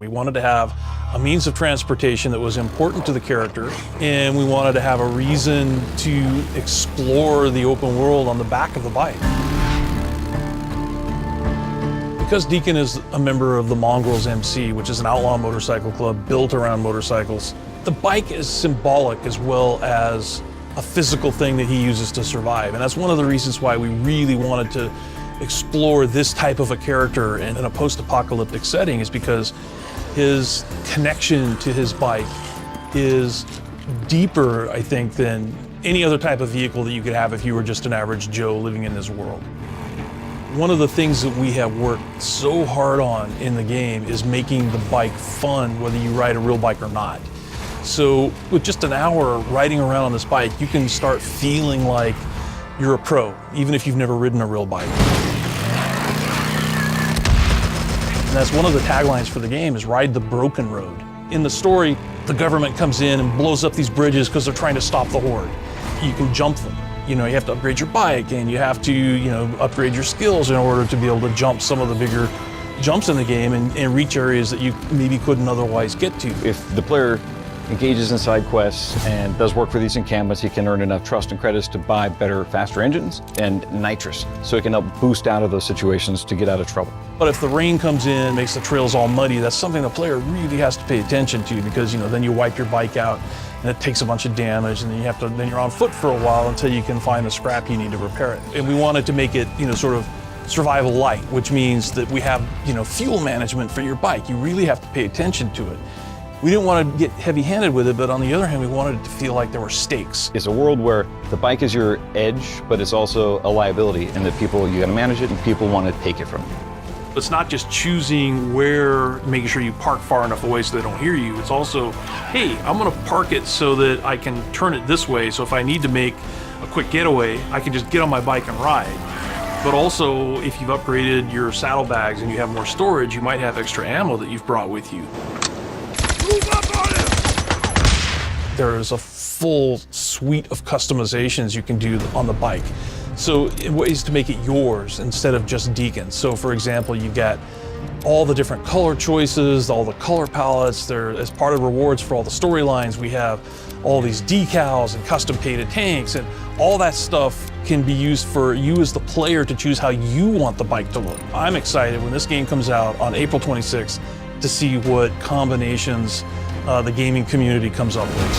We wanted to have a means of transportation that was important to the character, and we wanted to have a reason to explore the open world on the back of the bike. Because Deacon is a member of the Mongrels MC, which is an outlaw motorcycle club built around motorcycles, the bike is symbolic as well as a physical thing that he uses to survive. And that's one of the reasons why we really wanted to explore this type of a character in a post-apocalyptic setting, is because his connection to his bike is deeper, I think, than any other type of vehicle that you could have if you were just an average Joe living in this world. One of the things that we have worked so hard on in the game is making the bike fun, whether you ride a real bike or not. So with just an hour riding around on this bike, you can start feeling like you're a pro, even if you've never ridden a real bike. And that's one of the taglines for the game, is ride the broken road. In the story, the government comes in and blows up these bridges because they're trying to stop the horde. You can jump them. You know, you have to upgrade your bike, and you have to, upgrade your skills in order to be able to jump some of the bigger jumps in the game and reach areas that you maybe couldn't otherwise get to. If the player engages in side quests and does work for these encampments, he can earn enough trust and credits to buy better, faster engines and nitrous, so he can help boost out of those situations to get out of trouble. But if the rain comes in, makes the trails all muddy, that's something the player really has to pay attention to, because then you wipe your bike out and it takes a bunch of damage, and then you're on foot for a while until you can find the scrap you need to repair it. And we wanted to make it, sort of survival light, which means that we have, fuel management for your bike. You really have to pay attention to it. We didn't want to get heavy-handed with it, but on the other hand, we wanted it to feel like there were stakes. It's a world where the bike is your edge, but it's also a liability, and that you gotta manage it, and people want to take it from you. It's not just choosing making sure you park far enough away so they don't hear you. It's also, hey, I'm gonna park it so that I can turn it this way, so if I need to make a quick getaway, I can just get on my bike and ride. But also, if you've upgraded your saddlebags and you have more storage, you might have extra ammo that you've brought with you. Move up on it! There's a full suite of customizations you can do on the bike. So ways to make it yours instead of just Deacon. So for example, you've got all the different color choices, all the color palettes. As part of rewards for all the storylines, we have all these decals and custom painted tanks, and all that stuff can be used for you as the player to choose how you want the bike to look. I'm excited when this game comes out on April 26th to see what combinations the gaming community comes up with.